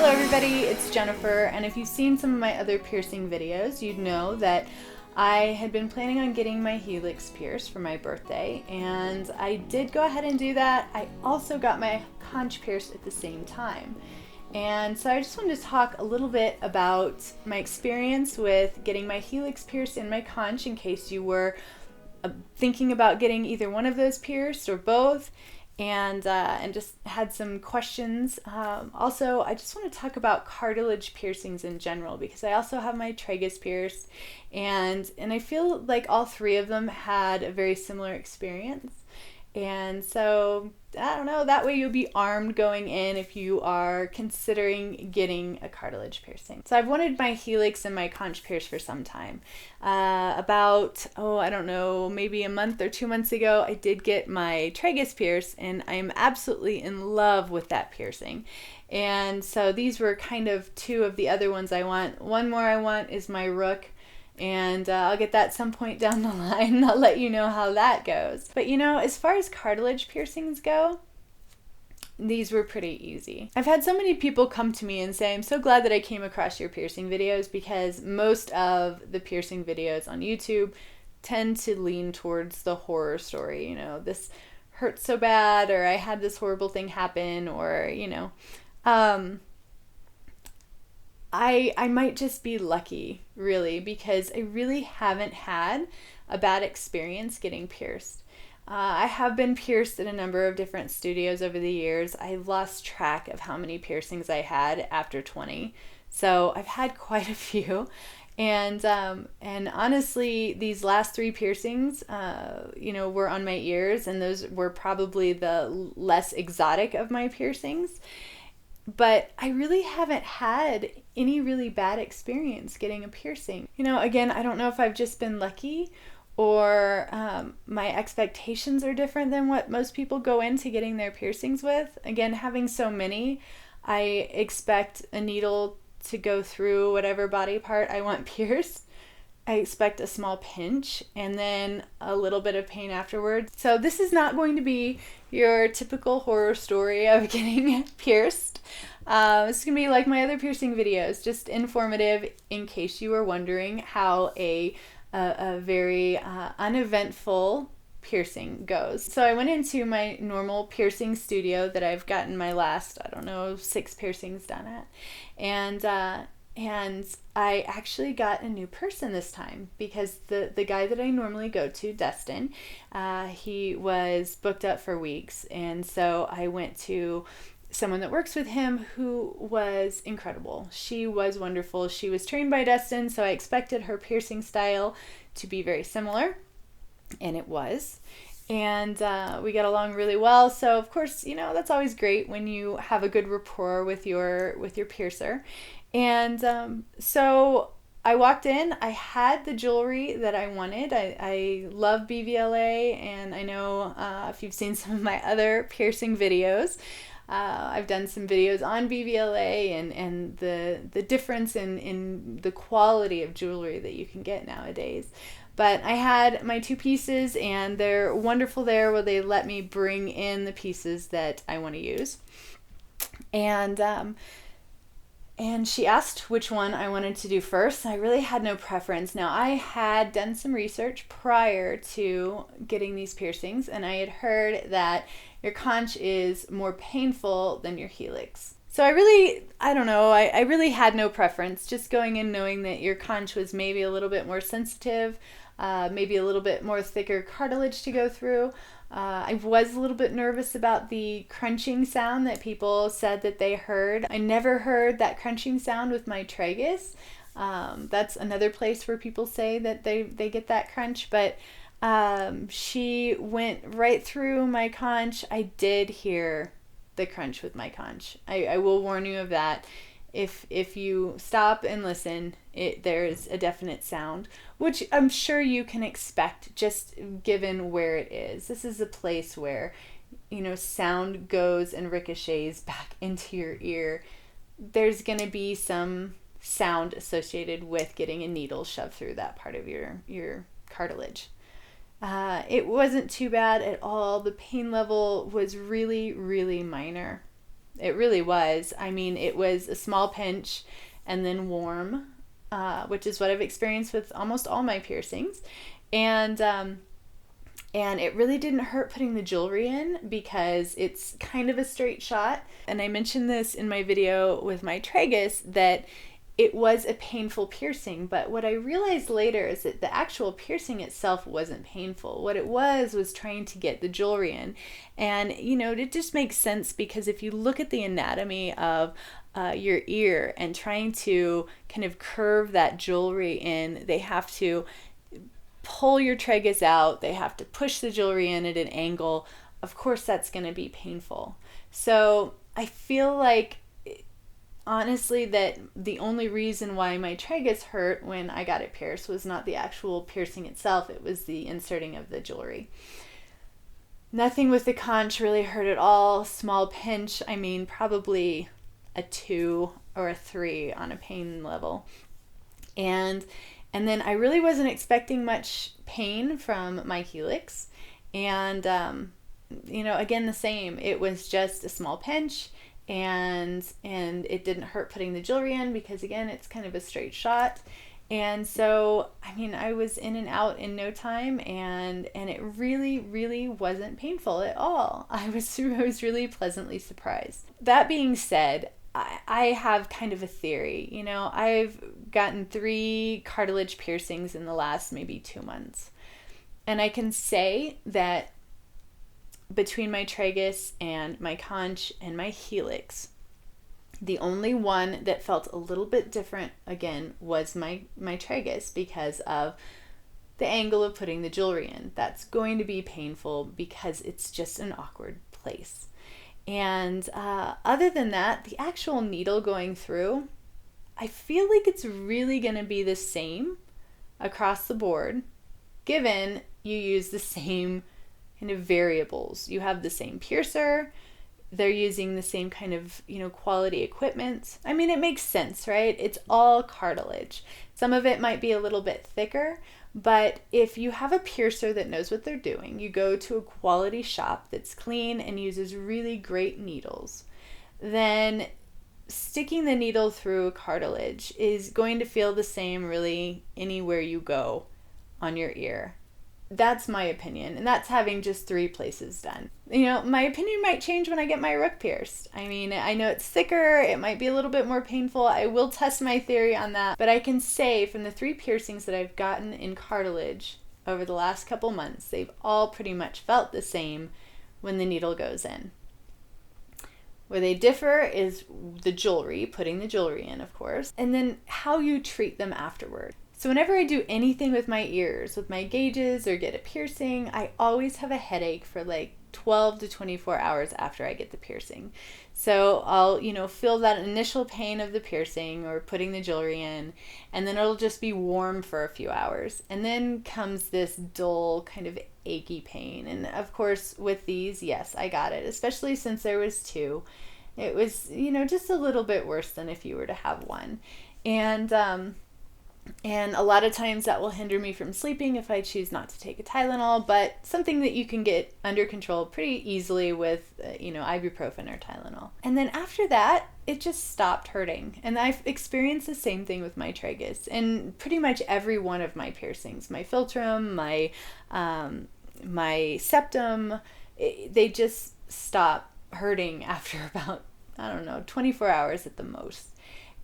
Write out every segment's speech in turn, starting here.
Hello everybody, it's Jennifer, and if you've seen some of my other piercing videos, you'd know that I had been planning on getting my helix pierced for my birthday, and I did go ahead and do that. I also got my conch pierced at the same time. And so I just wanted to talk a little bit about my experience with getting my helix pierced and my conch in case you were thinking about getting either one of those pierced or both. And just had some questions. Also, I just want to talk about cartilage piercings in general because I also have my tragus pierced, and I feel like all three of them had a very similar experience. And so, I don't know, that way you'll be armed going in if you are considering getting a cartilage piercing. So I've wanted my helix and my conch pierced for some time. I don't know, maybe a month or 2 months ago, I did get my tragus pierced, and I'm absolutely in love with that piercing. And so these were kind of two of the other ones I want. One more I want is my rook. And I'll get that some point down the line. I'll let you know how that goes. But as far as cartilage piercings go, these were pretty easy. I've had so many people come to me and say, I'm so glad that I came across your piercing videos because most of the piercing videos on YouTube tend to lean towards the horror story. This hurt so bad, or I had this horrible thing happen, or, I might just be lucky, really, because I really haven't had a bad experience getting pierced. I have been pierced in a number of different studios over the years. I've lost track of how many piercings I had after 20. So I've had quite a few. And honestly, these last 3 piercings, were on my ears, and those were probably the less exotic of my piercings. But I really haven't had any really bad experience getting a piercing. Again, I don't know if I've just been lucky or my expectations are different than what most people go into getting their piercings with. Again, having so many, I expect a needle to go through whatever body part I want pierced. I expect a small pinch and then a little bit of pain afterwards. So this is not going to be your typical horror story of getting pierced. It's going to be like my other piercing videos, just informative in case you were wondering how a very uneventful piercing goes. So I went into my normal piercing studio that I've gotten my last, 6 piercings done at. And I actually got a new person this time because the guy that I normally go to, Dustin, he was booked up for weeks. And so I went to someone that works with him who was incredible. She was wonderful. She was trained by Dustin, so I expected her piercing style to be very similar. And it was. And we got along really well. So of course, that's always great when you have a good rapport with your piercer. And so I walked in, I had the jewelry that I wanted. I love BVLA, and I know if you've seen some of my other piercing videos, I've done some videos on BVLA and the difference in the quality of jewelry that you can get nowadays. But I had my 2 pieces, and they're wonderful there where they let me bring in the pieces that I want to use. And she asked which one I wanted to do first. I really had no preference. Now, I had done some research prior to getting these piercings, and I had heard that your conch is more painful than your helix. So I really had no preference, just going in knowing that your conch was maybe a little bit more sensitive, maybe a little bit more thicker cartilage to go through. I was a little bit nervous about the crunching sound that people said that they heard. I never heard that crunching sound with my tragus. That's another place where people say that they get that crunch, but she went right through my conch. I did hear the crunch with my conch. I will warn you of that. If you stop and listen, there's a definite sound, which I'm sure you can expect just given where it is. This is a place where, sound goes and ricochets back into your ear. There's going to be some sound associated with getting a needle shoved through that part of your cartilage. It wasn't too bad at all. The pain level was really, really minor. It really was. I mean, it was a small pinch and then warm, which is what I've experienced with almost all my piercings. And it really didn't hurt putting the jewelry in because it's kind of a straight shot. And I mentioned this in my video with my tragus that it was a painful piercing. But what I realized later is that the actual piercing itself wasn't painful. What it was trying to get the jewelry in. And, it just makes sense because if you look at the anatomy of your ear and trying to kind of curve that jewelry in, they have to pull your tragus out, they have to push the jewelry in at an angle. Of course, that's going to be painful. So I feel like, honestly, that the only reason why my tragus hurt when I got it pierced was not the actual piercing itself, it was the inserting of the jewelry. Nothing with the conch really hurt at all. Small pinch, I mean, probably a 2 or a 3 on a pain level. And then I really wasn't expecting much pain from my Helix. And, again, the same. It was just a small pinch, and it didn't hurt putting the jewelry in because, again, it's kind of a straight shot. And so, I mean, I was in and out in no time, and it really, really wasn't painful at all. I was really pleasantly surprised. That being said, I have kind of a theory. I've gotten 3 cartilage piercings in the last maybe 2 months. And I can say that between my tragus and my conch and my helix, the only one that felt a little bit different, again, was my tragus because of the angle of putting the jewelry in. That's going to be painful because it's just an awkward place. And other than that, the actual needle going through, I feel like it's really going to be the same across the board, given you use the same kind of variables. You have the same piercer, they're using the same kind of, quality equipment. I mean, it makes sense, right? It's all cartilage. Some of it might be a little bit thicker, but if you have a piercer that knows what they're doing, you go to a quality shop that's clean and uses really great needles, then sticking the needle through cartilage is going to feel the same really anywhere you go on your ear. That's my opinion, and that's having just 3 places done. My opinion might change when I get my rook pierced. I mean, I know it's thicker, it might be a little bit more painful. I will test my theory on that, but I can say from the 3 piercings that I've gotten in cartilage over the last couple months, they've all pretty much felt the same when the needle goes in. Where they differ is the jewelry, putting the jewelry in, of course, and then how you treat them afterward. So whenever I do anything with my ears, with my gauges or get a piercing, I always have a headache for like 12 to 24 hours after I get the piercing. So I'll, feel that initial pain of the piercing or putting the jewelry in, and then it'll just be warm for a few hours. And then comes this dull kind of achy pain. And of course, with these, yes, I got it, especially since there was 2. It was, just a little bit worse than if you were to have 1. And a lot of times that will hinder me from sleeping if I choose not to take a Tylenol, but something that you can get under control pretty easily with, ibuprofen or Tylenol. And then after that, it just stopped hurting. And I've experienced the same thing with my tragus and pretty much every one of my piercings, my philtrum, my septum, they just stop hurting after about, 24 hours at the most.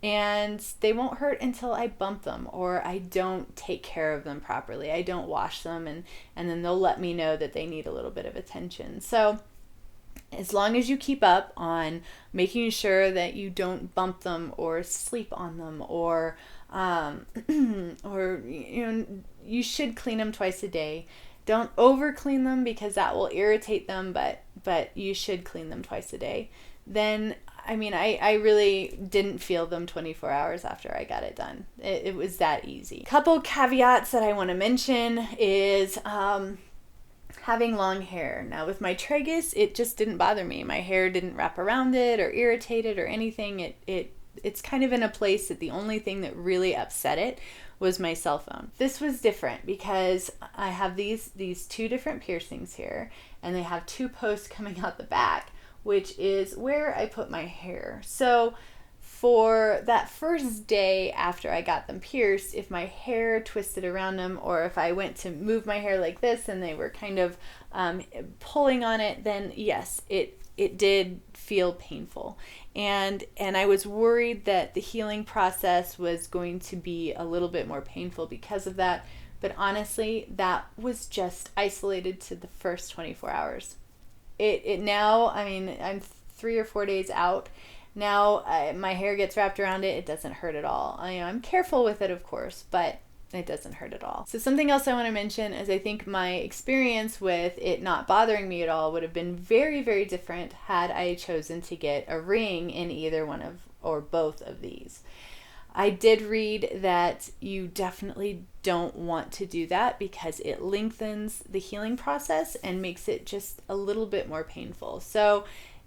And they won't hurt until I bump them or I don't take care of them properly. I don't wash them, and then they'll let me know that they need a little bit of attention. So as long as you keep up on making sure that you don't bump them or sleep on them or you should clean them twice a day. Don't over clean them because that will irritate them, but you should clean them twice a day. Then I really didn't feel them 24 hours after I got it done. It was that easy. A couple caveats that I want to mention is having long hair. Now with my tragus, it just didn't bother me. My hair didn't wrap around it or irritate it or anything. It's kind of in a place that the only thing that really upset it was my cell phone. This was different because I have these 2 different piercings here, and they have 2 posts coming out the back. which is where I put my hair. So for that first day after I got them pierced, if my hair twisted around them, or if I went to move my hair like this and they were kind of pulling on it, then yes, it did feel painful. And I was worried that the healing process was going to be a little bit more painful because of that. But honestly, that was just isolated to the first 24 hours. It now, I mean, I'm 3 or 4 days out. Now my hair gets wrapped around it. It doesn't hurt at all. I'm careful with it, of course, but it doesn't hurt at all. So something else I want to mention is I think my experience with it not bothering me at all would have been very, very different had I chosen to get a ring in either one of or both of these. I did read that you definitely don't want to do that because it lengthens the healing process and makes it just a little bit more painful. So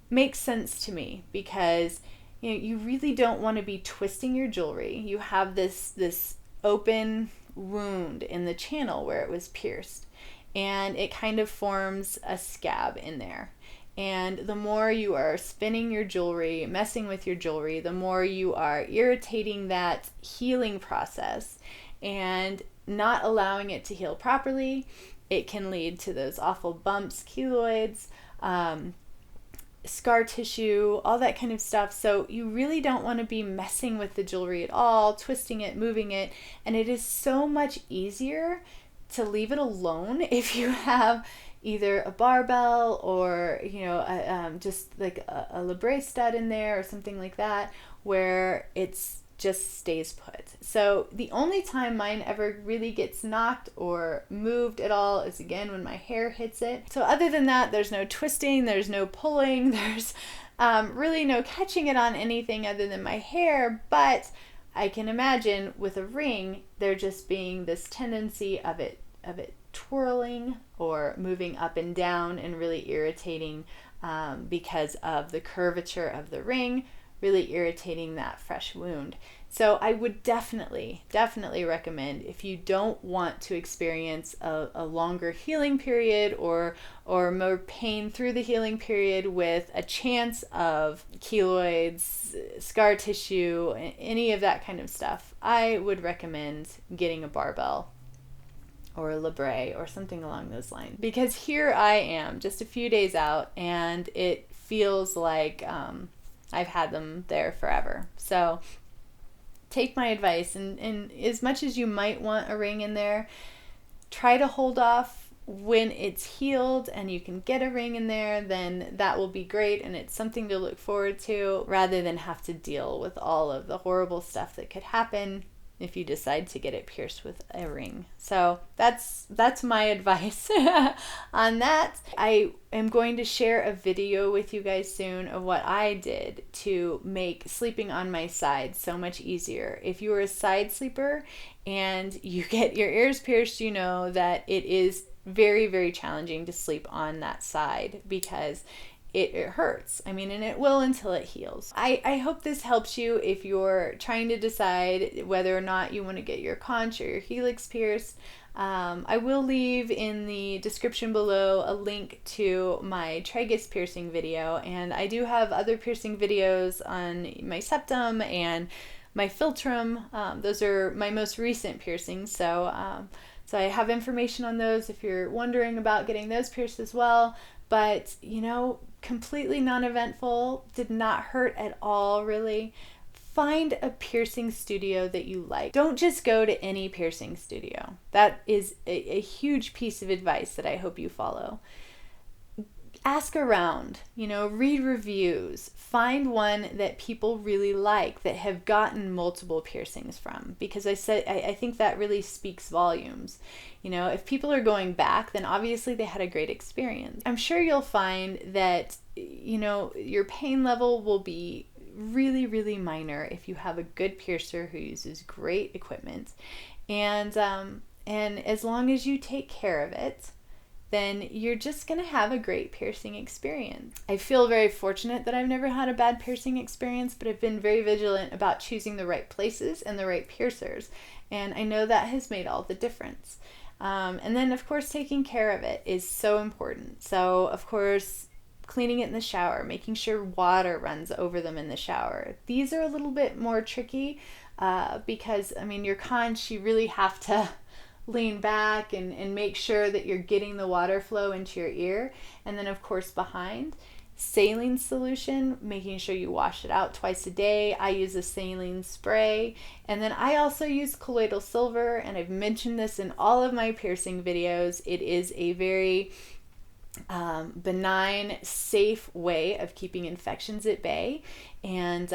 makes sense to me because you really don't want to be twisting your jewelry. You have this open wound in the channel where it was pierced, and it kind of forms a scab in there. And the more you are spinning your jewelry, messing with your jewelry, the more you are irritating that healing process and not allowing it to heal properly. It can lead to those awful bumps, keloids, scar tissue, all that kind of stuff. So you really don't want to be messing with the jewelry at all, twisting it, moving it. And it is so much easier to leave it alone if you have either a barbell or just like a labre stud in there or something like that, where it's just stays put. So the only time mine ever really gets knocked or moved at all is again when my hair hits it. So other than that, there's no twisting, there's no pulling, there's really no catching it on anything other than my hair. But I can imagine with a ring, there just being this tendency of it twirling or moving up and down and really irritating because of the curvature of the ring, really irritating that fresh wound. So I would definitely recommend, if you don't want to experience a longer healing period or more pain through the healing period with a chance of keloids, scar tissue, any of that kind of stuff, I would recommend getting a barbell or a labre or something along those lines. Because here I am, just a few days out, and it feels like I've had them there forever. So take my advice, and as much as you might want a ring in there, try to hold off. When it's healed and you can get a ring in there, then that will be great, and it's something to look forward to rather than have to deal with all of the horrible stuff that could happen if you decide to get it pierced with a ring. So that's my advice on that. I am going to share a video with you guys soon of what I did to make sleeping on my side so much easier. If you are a side sleeper and you get your ears pierced, you know that it is very, very challenging to sleep on that side because it hurts. I mean, and it will until it heals. I hope this helps you if you're trying to decide whether or not you want to get your conch or your helix pierced. I will leave in the description below a link to my tragus piercing video, and I do have other piercing videos on my septum and my philtrum. Those are my most recent piercings, so I have information on those if you're wondering about getting those pierced as well. But, completely non-eventful, did not hurt at all, really. Find a piercing studio that you like. Don't just go to any piercing studio. That is a huge piece of advice that I hope you follow. Ask around, read reviews. Find one that people really like, that have gotten multiple piercings from, because I think that really speaks volumes. If people are going back, then obviously they had a great experience. I'm sure you'll find that, your pain level will be really, really minor if you have a good piercer who uses great equipment. And as long as you take care of it, then you're just going to have a great piercing experience. I feel very fortunate that I've never had a bad piercing experience, but I've been very vigilant about choosing the right places and the right piercers. And I know that has made all the difference. And then, of course, taking care of it is so important. So, of course, cleaning it in the shower, making sure water runs over them in the shower. These are a little bit more tricky because, I mean, your conch, you really have to lean back and make sure that you're getting the water flow into your ear. And then, of course, behind. Saline solution, making sure you wash it out twice a day. I use a saline spray, and then I also use colloidal silver, and I've mentioned this in all of my piercing videos. It is a very benign, safe way of keeping infections at bay, and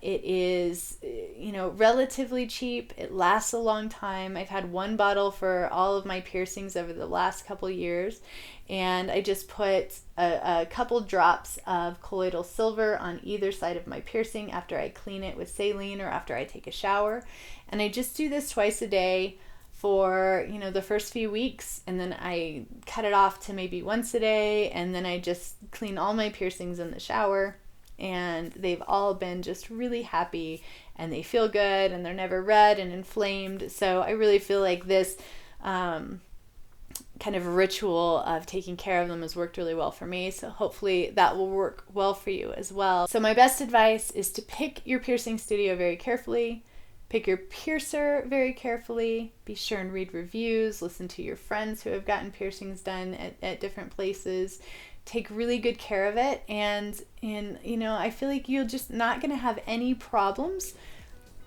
it is, you know, relatively cheap. It lasts a long time. I've had one bottle for all of my piercings over the last couple years, and I just put a couple drops of colloidal silver on either side of my piercing after I clean it with saline or after I take a shower, and I just do this twice a day for, you know, the first few weeks, and then I cut it off to maybe once a day, and then I just clean all my piercings in the shower, and they've all been just really happy, and they feel good, and they're never red and inflamed. So I really feel like this kind of ritual of taking care of them has worked really well for me, so hopefully that will work well for you as well. So my best advice is to pick your piercing studio very carefully. Pick your piercer very carefully. Be sure and read reviews. Listen to your friends who have gotten piercings done at different places. Take really good care of it. And you know, I feel like you're just not going to have any problems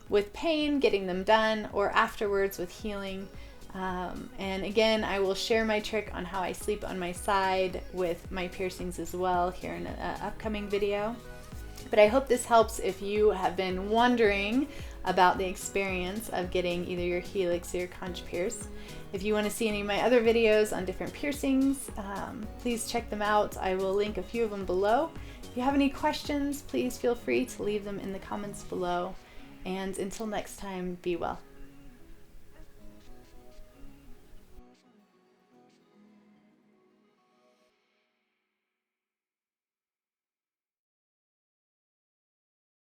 with pain, getting them done, or afterwards with healing. And again, I will share my trick on how I sleep on my side with my piercings as well here in an upcoming video. But I hope this helps if you have been wondering about the experience of getting either your helix or your conch pierced. If you want to see any of my other videos on different piercings, please check them out. I will link a few of them below. If you have any questions, please feel free to leave them in the comments below. And until next time, be well.